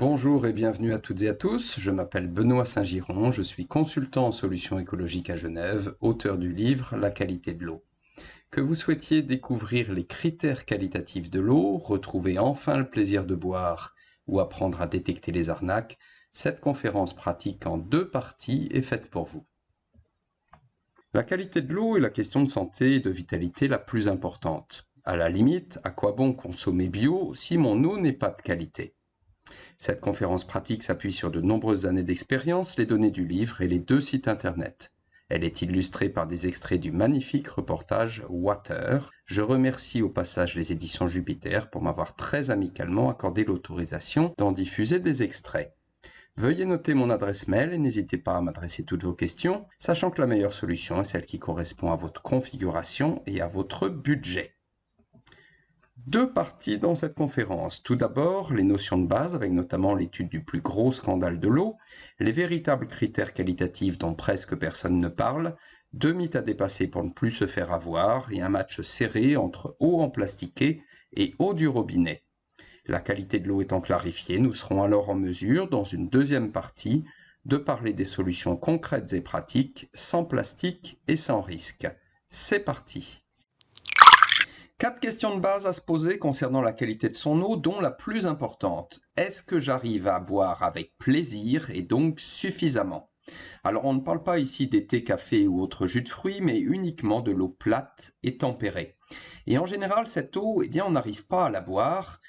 Bonjour et bienvenue à toutes et à tous, je m'appelle Benoît Saint-Giron, je suis consultant en solutions écologiques à Genève, auteur du livre La qualité de l'eau. Que vous souhaitiez découvrir les critères qualitatifs de l'eau, retrouver enfin le plaisir de boire ou apprendre à détecter les arnaques, cette conférence pratique en 2 parties est faite pour vous. La qualité de l'eau est la question de santé et de vitalité la plus importante. À la limite, à quoi bon consommer bio si mon eau n'est pas de qualité ? Cette conférence pratique s'appuie sur de nombreuses années d'expérience, les données du livre et les 2 sites internet. Elle est illustrée par des extraits du magnifique reportage Water. Je remercie au passage les éditions Jupiter pour m'avoir très amicalement accordé l'autorisation d'en diffuser des extraits. Veuillez noter mon adresse mail et n'hésitez pas à m'adresser toutes vos questions, sachant que la meilleure solution est celle qui correspond à votre configuration et à votre budget. 2 parties dans cette conférence. Tout d'abord, les notions de base, avec notamment l'étude du plus gros scandale de l'eau, les véritables critères qualitatifs dont presque personne ne parle, 2 mythes à dépasser pour ne plus se faire avoir, et un match serré entre eau en plastiqué et eau du robinet. La qualité de l'eau étant clarifiée, nous serons alors en mesure, dans une deuxième partie, de parler des solutions concrètes et pratiques, sans plastique et sans risque. C'est parti! 4 questions de base à se poser concernant la qualité de son eau, dont la plus importante. Est-ce que j'arrive à boire avec plaisir et donc suffisamment ? Alors on ne parle pas ici des thés, cafés ou autres jus de fruits, mais uniquement de l'eau plate et tempérée. Et en général, cette eau, on n'arrive pas à la boire,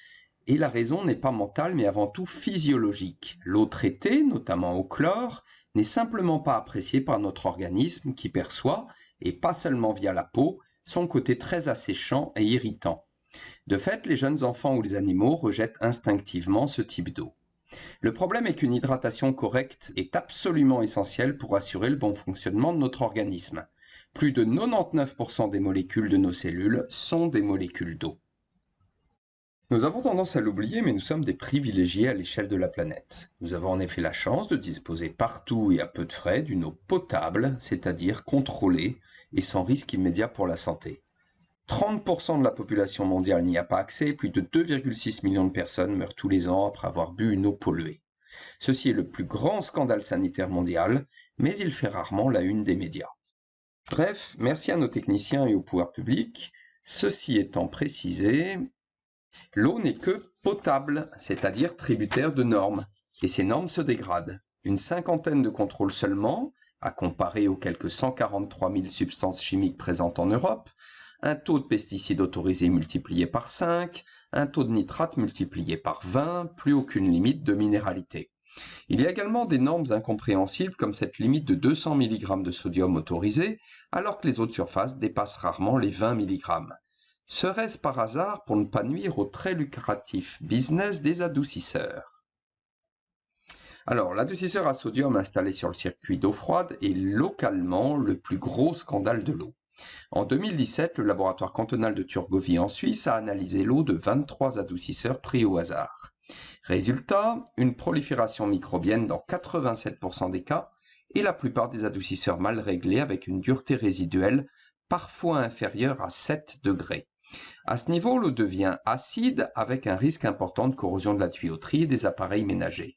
et la raison n'est pas mentale, mais avant tout physiologique. L'eau traitée, notamment au chlore, n'est simplement pas appréciée par notre organisme qui perçoit, et pas seulement via la peau, son côté très asséchant et irritant. De fait, les jeunes enfants ou les animaux rejettent instinctivement ce type d'eau. Le problème est qu'une hydratation correcte est absolument essentielle pour assurer le bon fonctionnement de notre organisme. Plus de 99% des molécules de nos cellules sont des molécules d'eau. Nous avons tendance à l'oublier, mais nous sommes des privilégiés à l'échelle de la planète. Nous avons en effet la chance de disposer partout et à peu de frais d'une eau potable, c'est-à-dire contrôlée et sans risque immédiat pour la santé. 30% de la population mondiale n'y a pas accès, plus de 2,6 millions de personnes meurent tous les ans après avoir bu une eau polluée. Ceci est le plus grand scandale sanitaire mondial, mais il fait rarement la une des médias. Bref, merci à nos techniciens et au pouvoir public. Ceci étant précisé, l'eau n'est que potable, c'est-à-dire tributaire de normes, et ces normes se dégradent. Une cinquantaine de contrôles seulement, à comparer aux quelques 143 000 substances chimiques présentes en Europe, un taux de pesticides autorisés multiplié par 5, un taux de nitrate multiplié par 20, plus aucune limite de minéralité. Il y a également des normes incompréhensibles comme cette limite de 200 mg de sodium autorisée, alors que les eaux de surface dépassent rarement les 20 mg. Serait-ce par hasard pour ne pas nuire au très lucratif business des adoucisseurs ? Alors, l'adoucisseur à sodium installé sur le circuit d'eau froide est localement le plus gros scandale de l'eau. En 2017, le laboratoire cantonal de Turgovie en Suisse a analysé l'eau de 23 adoucisseurs pris au hasard. Résultat, une prolifération microbienne dans 87% des cas et la plupart des adoucisseurs mal réglés avec une dureté résiduelle parfois inférieure à 7 degrés. À ce niveau, l'eau devient acide avec un risque important de corrosion de la tuyauterie et des appareils ménagers.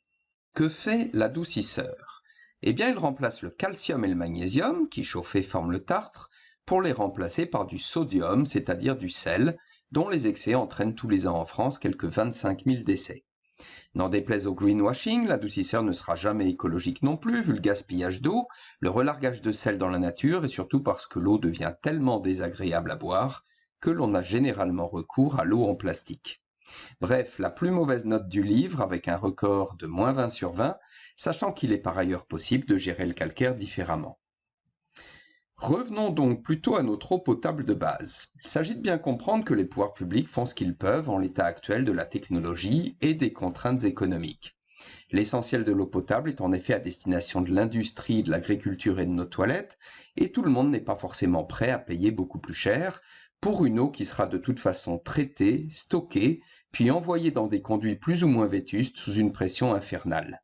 Que fait l'adoucisseur ? Il remplace le calcium et le magnésium, qui chauffés forment le tartre, pour les remplacer par du sodium, c'est-à-dire du sel, dont les excès entraînent tous les ans en France quelques 25 000 décès. N'en déplaise au greenwashing, l'adoucisseur ne sera jamais écologique non plus, vu le gaspillage d'eau, le relargage de sel dans la nature et surtout parce que l'eau devient tellement désagréable à boire que l'on a généralement recours à l'eau en plastique. Bref, la plus mauvaise note du livre avec un record de moins 20 sur 20, sachant qu'il est par ailleurs possible de gérer le calcaire différemment. Revenons donc plutôt à notre eau potable de base. Il s'agit de bien comprendre que les pouvoirs publics font ce qu'ils peuvent en l'état actuel de la technologie et des contraintes économiques. L'essentiel de l'eau potable est en effet à destination de l'industrie, de l'agriculture et de nos toilettes, et tout le monde n'est pas forcément prêt à payer beaucoup plus cher pour une eau qui sera de toute façon traitée, stockée, puis envoyée dans des conduits plus ou moins vétustes sous une pression infernale.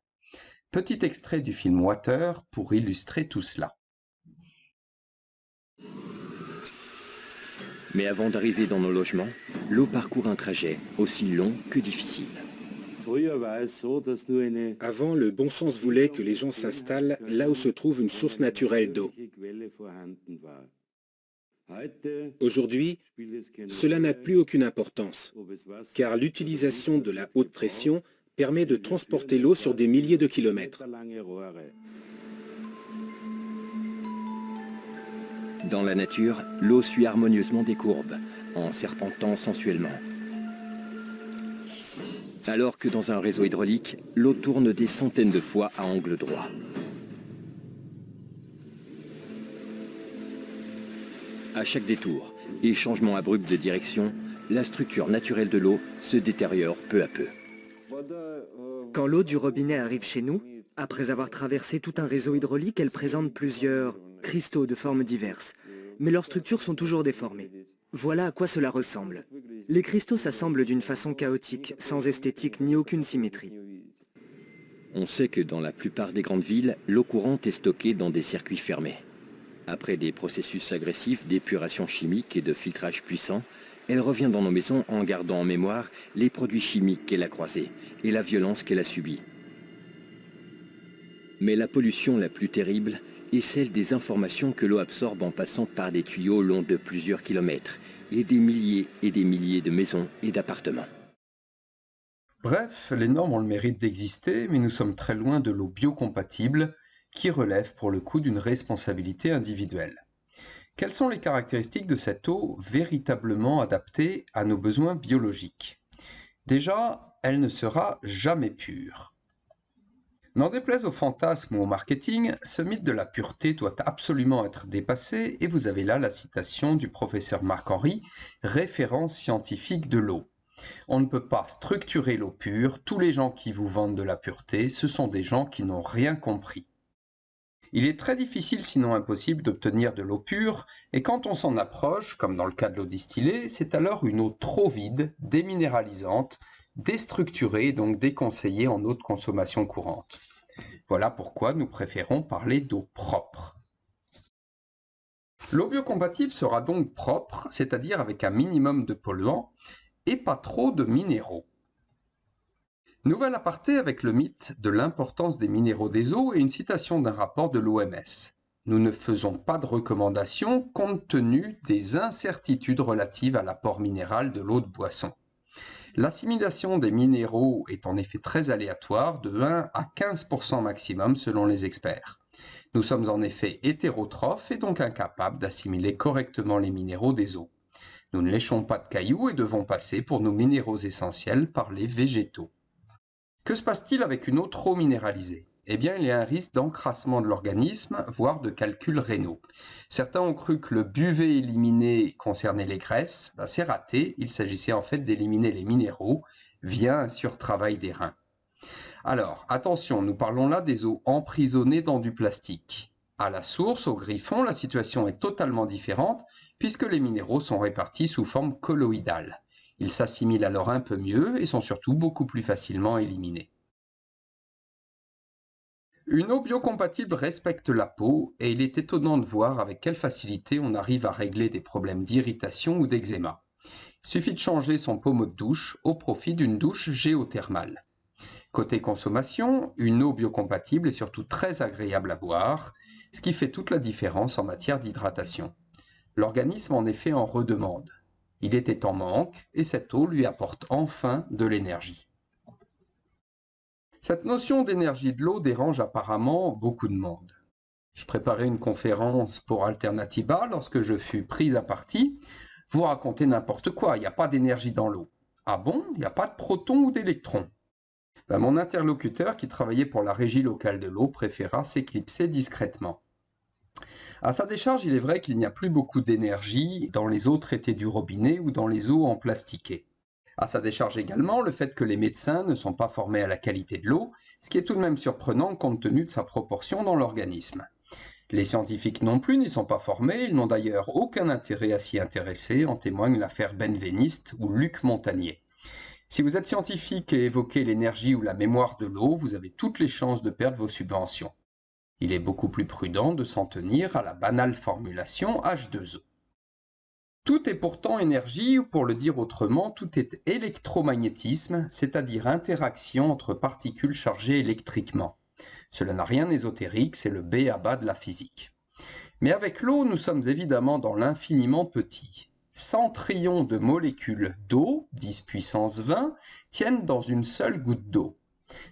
Petit extrait du film Water pour illustrer tout cela. Mais avant d'arriver dans nos logements, l'eau parcourt un trajet aussi long que difficile. Avant, le bon sens voulait que les gens s'installent là où se trouve une source naturelle d'eau. Aujourd'hui, cela n'a plus aucune importance, car l'utilisation de la haute pression permet de transporter l'eau sur des milliers de kilomètres. Dans la nature, l'eau suit harmonieusement des courbes, en serpentant sensuellement. Alors que dans un réseau hydraulique, l'eau tourne des centaines de fois à angle droit. À chaque détour et changement abrupt de direction, la structure naturelle de l'eau se détériore peu à peu. Quand l'eau du robinet arrive chez nous, après avoir traversé tout un réseau hydraulique, elle présente plusieurs cristaux de formes diverses. Mais leurs structures sont toujours déformées. Voilà à quoi cela ressemble. Les cristaux s'assemblent d'une façon chaotique, sans esthétique ni aucune symétrie. On sait que dans la plupart des grandes villes, l'eau courante est stockée dans des circuits fermés. Après des processus agressifs d'épuration chimique et de filtrage puissant, elle revient dans nos maisons en gardant en mémoire les produits chimiques qu'elle a croisés et la violence qu'elle a subie. Mais la pollution la plus terrible est celle des informations que l'eau absorbe en passant par des tuyaux longs de plusieurs kilomètres et des milliers de maisons et d'appartements. Bref, les normes ont le mérite d'exister, mais nous sommes très loin de l'eau biocompatible, qui relève pour le coup d'une responsabilité individuelle. Quelles sont les caractéristiques de cette eau véritablement adaptée à nos besoins biologiques? Déjà, elle ne sera jamais pure. N'en déplaise au fantasme ou au marketing, ce mythe de la pureté doit absolument être dépassé et vous avez là la citation du professeur Marc Henry, référence scientifique de l'eau. On ne peut pas structurer l'eau pure, tous les gens qui vous vendent de la pureté, ce sont des gens qui n'ont rien compris. Il est très difficile, sinon impossible, d'obtenir de l'eau pure, et quand on s'en approche, comme dans le cas de l'eau distillée, c'est alors une eau trop vide, déminéralisante, déstructurée et donc déconseillée en eau de consommation courante. Voilà pourquoi nous préférons parler d'eau propre. L'eau biocompatible sera donc propre, c'est-à-dire avec un minimum de polluants, et pas trop de minéraux. Nouvel aparté avec le mythe de l'importance des minéraux des eaux et une citation d'un rapport de l'OMS. Nous ne faisons pas de recommandations compte tenu des incertitudes relatives à l'apport minéral de l'eau de boisson. L'assimilation des minéraux est en effet très aléatoire, de 1 à 15% maximum selon les experts. Nous sommes en effet hétérotrophes et donc incapables d'assimiler correctement les minéraux des eaux. Nous ne léchons pas de cailloux et devons passer pour nos minéraux essentiels par les végétaux. Que se passe-t-il avec une eau trop minéralisée? Eh bien, il y a un risque d'encrassement de l'organisme, voire de calculs rénaux. Certains ont cru que le buvet éliminé concernait les graisses. C'est raté, il s'agissait en fait d'éliminer les minéraux via un surtravail des reins. Alors, attention, nous parlons là des eaux emprisonnées dans du plastique. À la source, au griffon, la situation est totalement différente puisque les minéraux sont répartis sous forme colloïdale. Ils s'assimilent alors un peu mieux et sont surtout beaucoup plus facilement éliminés. Une eau biocompatible respecte la peau et il est étonnant de voir avec quelle facilité on arrive à régler des problèmes d'irritation ou d'eczéma. Il suffit de changer son pommeau de douche au profit d'une douche géothermale. Côté consommation, une eau biocompatible est surtout très agréable à boire, ce qui fait toute la différence en matière d'hydratation. L'organisme en effet en redemande. Il était en manque et cette eau lui apporte enfin de l'énergie. Cette notion d'énergie de l'eau dérange apparemment beaucoup de monde. Je préparais une conférence pour Alternativa lorsque je fus pris à partie. Vous racontez n'importe quoi, il n'y a pas d'énergie dans l'eau. Ah bon, il n'y a pas de protons ou d'électrons? Mon interlocuteur qui travaillait pour la régie locale de l'eau préféra s'éclipser discrètement. À sa décharge, il est vrai qu'il n'y a plus beaucoup d'énergie dans les eaux traitées du robinet ou dans les eaux en plastiqué. À sa décharge également, le fait que les médecins ne sont pas formés à la qualité de l'eau, ce qui est tout de même surprenant compte tenu de sa proportion dans l'organisme. Les scientifiques non plus n'y sont pas formés, ils n'ont d'ailleurs aucun intérêt à s'y intéresser, en témoigne l'affaire Benveniste ou Luc Montagnier. Si vous êtes scientifique et évoquez l'énergie ou la mémoire de l'eau, vous avez toutes les chances de perdre vos subventions. Il est beaucoup plus prudent de s'en tenir à la banale formulation H2O. Tout est pourtant énergie, ou pour le dire autrement, tout est électromagnétisme, c'est-à-dire interaction entre particules chargées électriquement. Cela n'a rien d'ésotérique, c'est le b.a.-ba de la physique. Mais avec l'eau, nous sommes évidemment dans l'infiniment petit. 100 trillions de molécules d'eau, 10 puissance 20, tiennent dans une seule goutte d'eau.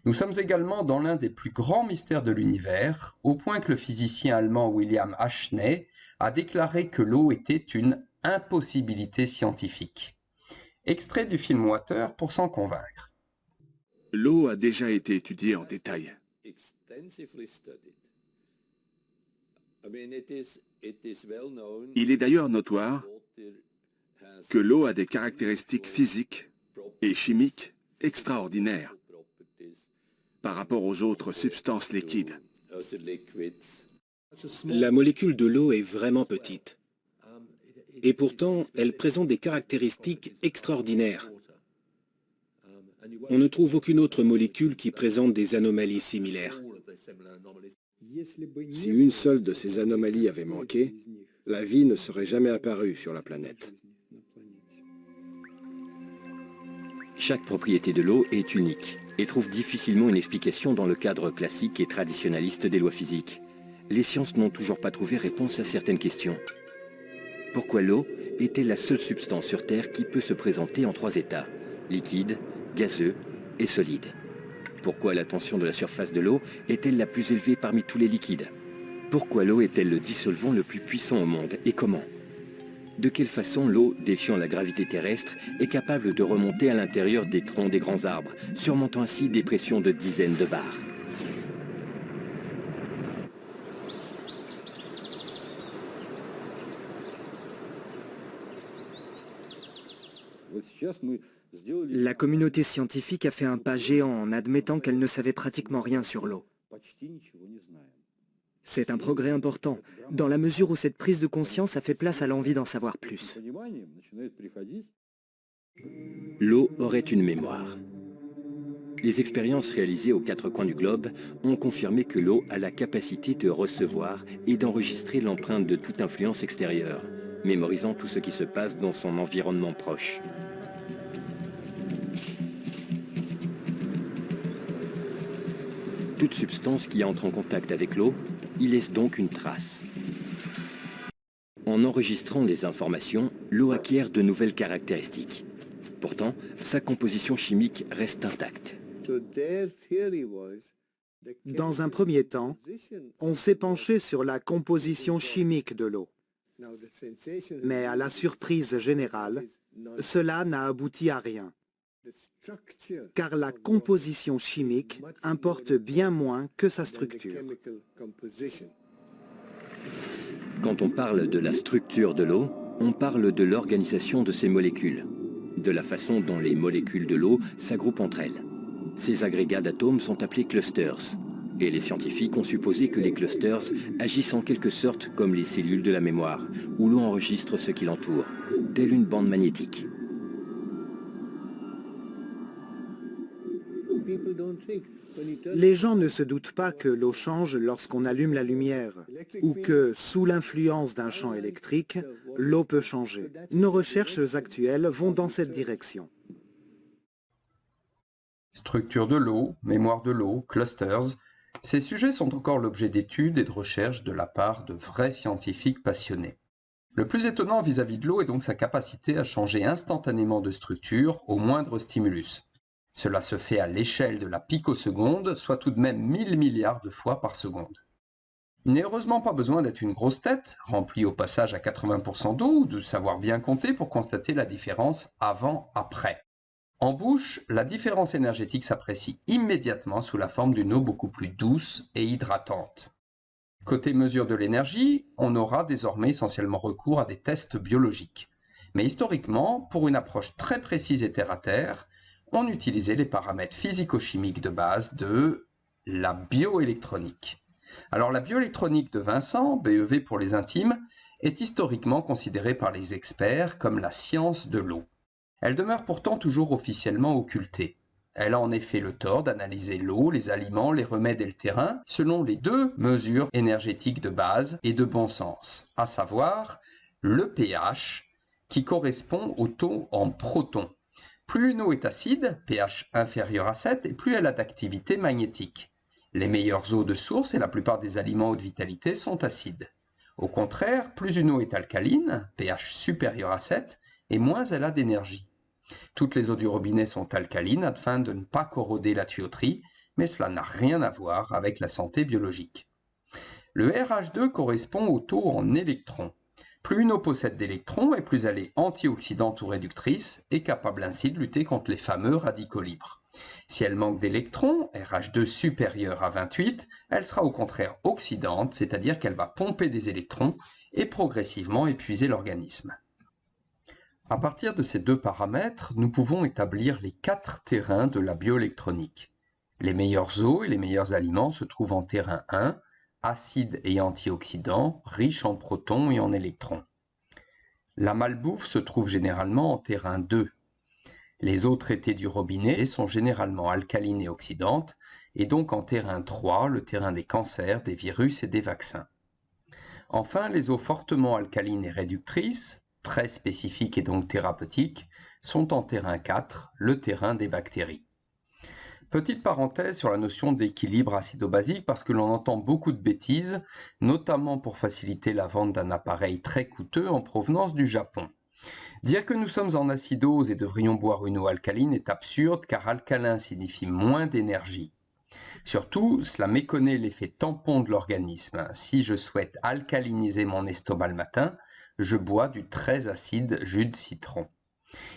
Nous sommes également dans l'un des plus grands mystères de l'univers, au point que le physicien allemand William Hartnett a déclaré que l'eau était une impossibilité scientifique. Extrait du film Water pour s'en convaincre. L'eau a déjà été étudiée en détail. Il est d'ailleurs notoire que l'eau a des caractéristiques physiques et chimiques extraordinaires par rapport aux autres substances liquides. La molécule de l'eau est vraiment petite. Et pourtant, elle présente des caractéristiques extraordinaires. On ne trouve aucune autre molécule qui présente des anomalies similaires. Si une seule de ces anomalies avait manqué, la vie ne serait jamais apparue sur la planète. Chaque propriété de l'eau est unique et trouve difficilement une explication dans le cadre classique et traditionnaliste des lois physiques. Les sciences n'ont toujours pas trouvé réponse à certaines questions. Pourquoi l'eau est-elle la seule substance sur Terre qui peut se présenter en 3 états, liquide, gazeux et solide? Pourquoi la tension de la surface de l'eau est-elle la plus élevée parmi tous les liquides? Pourquoi l'eau est-elle le dissolvant le plus puissant au monde et comment? De quelle façon l'eau, défiant la gravité terrestre, est capable de remonter à l'intérieur des troncs des grands arbres, surmontant ainsi des pressions de dizaines de bars? La communauté scientifique a fait un pas géant en admettant qu'elle ne savait pratiquement rien sur l'eau. C'est un progrès important, dans la mesure où cette prise de conscience a fait place à l'envie d'en savoir plus. L'eau aurait une mémoire. Les expériences réalisées aux 4 coins du globe ont confirmé que l'eau a la capacité de recevoir et d'enregistrer l'empreinte de toute influence extérieure, mémorisant tout ce qui se passe dans son environnement proche. Toute substance qui entre en contact avec l'eau y laisse donc une trace. En enregistrant les informations, l'eau acquiert de nouvelles caractéristiques. Pourtant, sa composition chimique reste intacte. Dans un premier temps, on s'est penché sur la composition chimique de l'eau. Mais à la surprise générale, cela n'a abouti à rien. Car la composition chimique importe bien moins que sa structure. Quand on parle de la structure de l'eau, on parle de l'organisation de ses molécules, de la façon dont les molécules de l'eau s'agroupent entre elles. Ces agrégats d'atomes sont appelés clusters, et les scientifiques ont supposé que les clusters agissent en quelque sorte comme les cellules de la mémoire, où l'eau enregistre ce qui l'entoure, telle une bande magnétique. Les gens ne se doutent pas que l'eau change lorsqu'on allume la lumière, ou que, sous l'influence d'un champ électrique, l'eau peut changer. Nos recherches actuelles vont dans cette direction. Structure de l'eau, mémoire de l'eau, clusters, ces sujets sont encore l'objet d'études et de recherches de la part de vrais scientifiques passionnés. Le plus étonnant vis-à-vis de l'eau est donc sa capacité à changer instantanément de structure au moindre stimulus. Cela se fait à l'échelle de la picoseconde, soit tout de même 1000 milliards de fois par seconde. Il n'est heureusement pas besoin d'être une grosse tête, remplie au passage à 80% d'eau, ou de savoir bien compter pour constater la différence avant-après. En bouche, la différence énergétique s'apprécie immédiatement sous la forme d'une eau beaucoup plus douce et hydratante. Côté mesure de l'énergie, on aura désormais essentiellement recours à des tests biologiques. Mais historiquement, pour une approche très précise et terre-à-terre, on utilisait les paramètres physico-chimiques de base de la bioélectronique. Alors la bioélectronique de Vincent, BEV pour les intimes, est historiquement considérée par les experts comme la science de l'eau. Elle demeure pourtant toujours officiellement occultée. Elle a en effet le tort d'analyser l'eau, les aliments, les remèdes et le terrain selon les 2 mesures énergétiques de base et de bon sens, à savoir le pH, qui correspond au taux en protons. Plus une eau est acide, pH inférieur à 7, et plus elle a d'activité magnétique. Les meilleures eaux de source et la plupart des aliments haute vitalité sont acides. Au contraire, plus une eau est alcaline, pH supérieur à 7, et moins elle a d'énergie. Toutes les eaux du robinet sont alcalines afin de ne pas corroder la tuyauterie, mais cela n'a rien à voir avec la santé biologique. Le RH2 correspond au taux en électrons. Plus une eau possède d'électrons et plus elle est antioxydante ou réductrice et capable ainsi de lutter contre les fameux radicaux libres. Si elle manque d'électrons, RH2 supérieur à 28, elle sera au contraire oxydante, c'est-à-dire qu'elle va pomper des électrons et progressivement épuiser l'organisme. À partir de ces deux paramètres, nous pouvons établir les 4 terrains de la bioélectronique. Les meilleures eaux et les meilleurs aliments se trouvent en terrain 1, acide et antioxydant, riche en protons et en électrons. La malbouffe se trouve généralement en terrain 2. Les eaux traitées du robinet sont généralement alcalines et oxydantes, et donc en terrain 3, le terrain des cancers, des virus et des vaccins. Enfin, les eaux fortement alcalines et réductrices, très spécifiques et donc thérapeutiques, sont en terrain 4, le terrain des bactéries. Petite parenthèse sur la notion d'équilibre acido-basique parce que l'on entend beaucoup de bêtises, notamment pour faciliter la vente d'un appareil très coûteux en provenance du Japon. Dire que nous sommes en acidose et devrions boire une eau alcaline est absurde car alcalin signifie moins d'énergie. Surtout, cela méconnaît l'effet tampon de l'organisme. Si je souhaite alcaliniser mon estomac le matin, je bois du très acide jus de citron.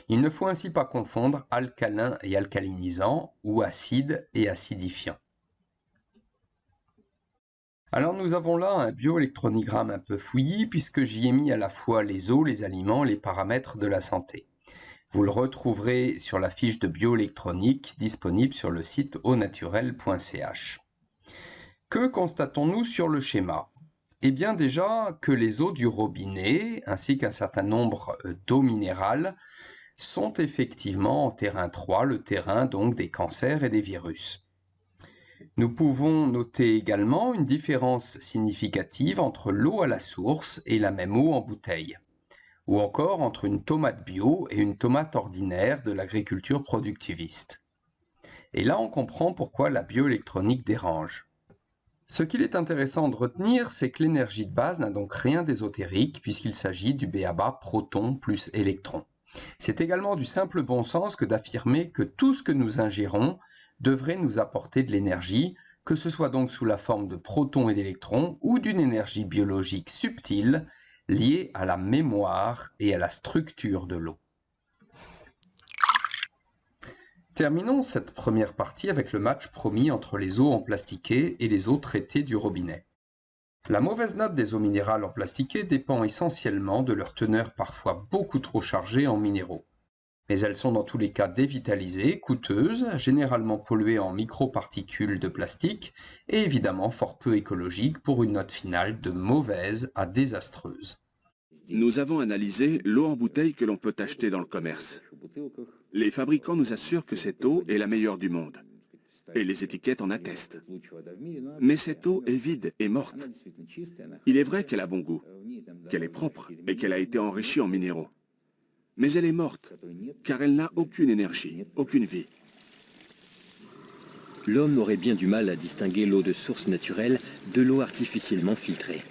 Il ne faut ainsi pas confondre alcalin et alcalinisant ou acide et acidifiant. Alors nous avons là un bioélectronigramme un peu fouillis puisque j'y ai mis à la fois les eaux, les aliments, les paramètres de la santé. Vous le retrouverez sur la fiche de bioélectronique disponible sur le site aunaturel.ch. Que constatons-nous sur le schéma ? Eh bien déjà que les eaux du robinet ainsi qu'un certain nombre d'eaux minérales sont effectivement en terrain 3, le terrain donc des cancers et des virus. Nous pouvons noter également une différence significative entre l'eau à la source et la même eau en bouteille, ou encore entre une tomate bio et une tomate ordinaire de l'agriculture productiviste. Et là, on comprend pourquoi la bioélectronique dérange. Ce qu'il est intéressant de retenir, c'est que l'énergie de base n'a donc rien d'ésotérique puisqu'il s'agit du b.a.-ba proton plus électron. C'est également du simple bon sens que d'affirmer que tout ce que nous ingérons devrait nous apporter de l'énergie, que ce soit donc sous la forme de protons et d'électrons ou d'une énergie biologique subtile liée à la mémoire et à la structure de l'eau. Terminons cette première partie avec le match promis entre les eaux emplastiquées et les eaux traitées du robinet. La mauvaise note des eaux minérales emplastiquées dépend essentiellement de leur teneur parfois beaucoup trop chargée en minéraux. Mais elles sont dans tous les cas dévitalisées, coûteuses, généralement polluées en microparticules de plastique et évidemment fort peu écologiques pour une note finale de mauvaise à désastreuse. Nous avons analysé l'eau en bouteille que l'on peut acheter dans le commerce. Les fabricants nous assurent que cette eau est la meilleure du monde. Et les étiquettes en attestent. Mais cette eau est vide et morte. Il est vrai qu'elle a bon goût, qu'elle est propre et qu'elle a été enrichie en minéraux. Mais elle est morte, car elle n'a aucune énergie, aucune vie. L'homme aurait bien du mal à distinguer l'eau de source naturelle de l'eau artificiellement filtrée.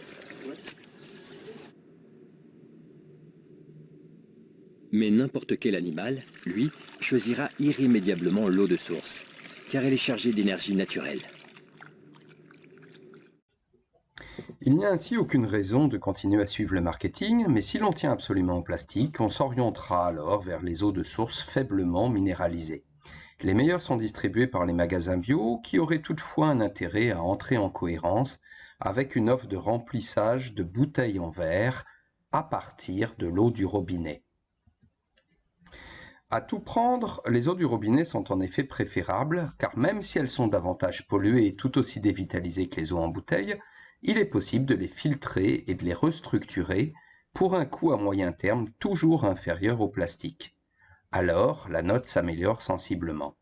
Mais n'importe quel animal, lui, choisira irrémédiablement l'eau de source, car elle est chargée d'énergie naturelle. Il n'y a ainsi aucune raison de continuer à suivre le marketing, mais si l'on tient absolument au plastique, on s'orientera alors vers les eaux de source faiblement minéralisées. Les meilleures sont distribuées par les magasins bio, qui auraient toutefois un intérêt à entrer en cohérence avec une offre de remplissage de bouteilles en verre à partir de l'eau du robinet. À tout prendre, les eaux du robinet sont en effet préférables, car même si elles sont davantage polluées et tout aussi dévitalisées que les eaux en bouteille, il est possible de les filtrer et de les restructurer pour un coût à moyen terme toujours inférieur au plastique. Alors, la note s'améliore sensiblement.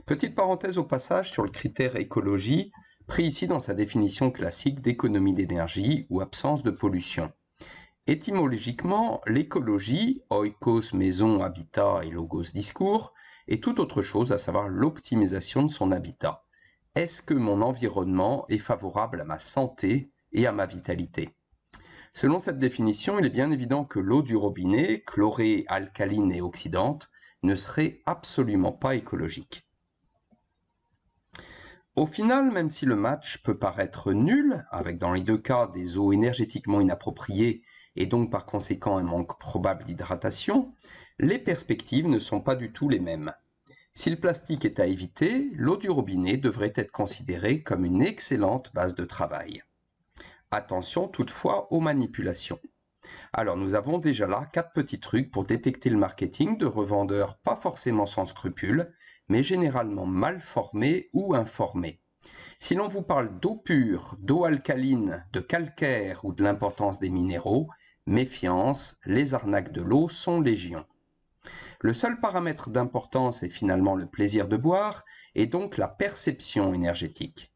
Petite parenthèse au passage sur le critère écologie, pris ici dans sa définition classique d'économie d'énergie ou absence de pollution. Étymologiquement, l'écologie, oikos maison, habitat et logos discours, est tout autre chose, à savoir l'optimisation de son habitat. Est-ce que mon environnement est favorable à ma santé et à ma vitalité? Selon cette définition, il est bien évident que l'eau du robinet, chlorée, alcaline et oxydante, ne serait absolument pas écologique. Au final, même si le match peut paraître nul, avec dans les deux cas des eaux énergétiquement inappropriées et donc par conséquent un manque probable d'hydratation, les perspectives ne sont pas du tout les mêmes. Si le plastique est à éviter, l'eau du robinet devrait être considérée comme une excellente base de travail. Attention toutefois aux manipulations. Alors nous avons déjà là 4 petits trucs pour détecter le marketing de revendeurs pas forcément sans scrupules, mais généralement mal formés ou informés. Si l'on vous parle d'eau pure, d'eau alcaline, de calcaire ou de l'importance des minéraux, méfiance, les arnaques de l'eau sont légion. Le seul paramètre d'importance est finalement le plaisir de boire et donc la perception énergétique.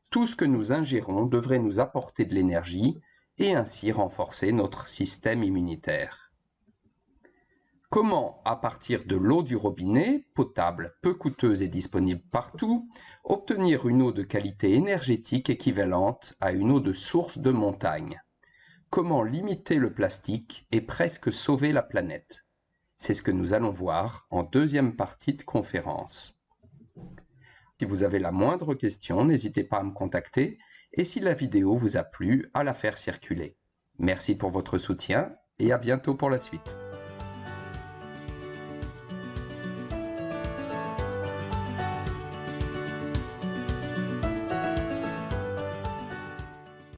Tout ce que nous ingérons devrait nous apporter de l'énergie et ainsi renforcer notre système immunitaire. Comment, à partir de l'eau du robinet, potable, peu coûteuse et disponible partout, obtenir une eau de qualité énergétique équivalente à une eau de source de montagne? Comment limiter le plastique et presque sauver la planète? C'est ce que nous allons voir en deuxième partie de conférence. Si vous avez la moindre question, n'hésitez pas à me contacter et si la vidéo vous a plu, à la faire circuler. Merci pour votre soutien et à bientôt pour la suite.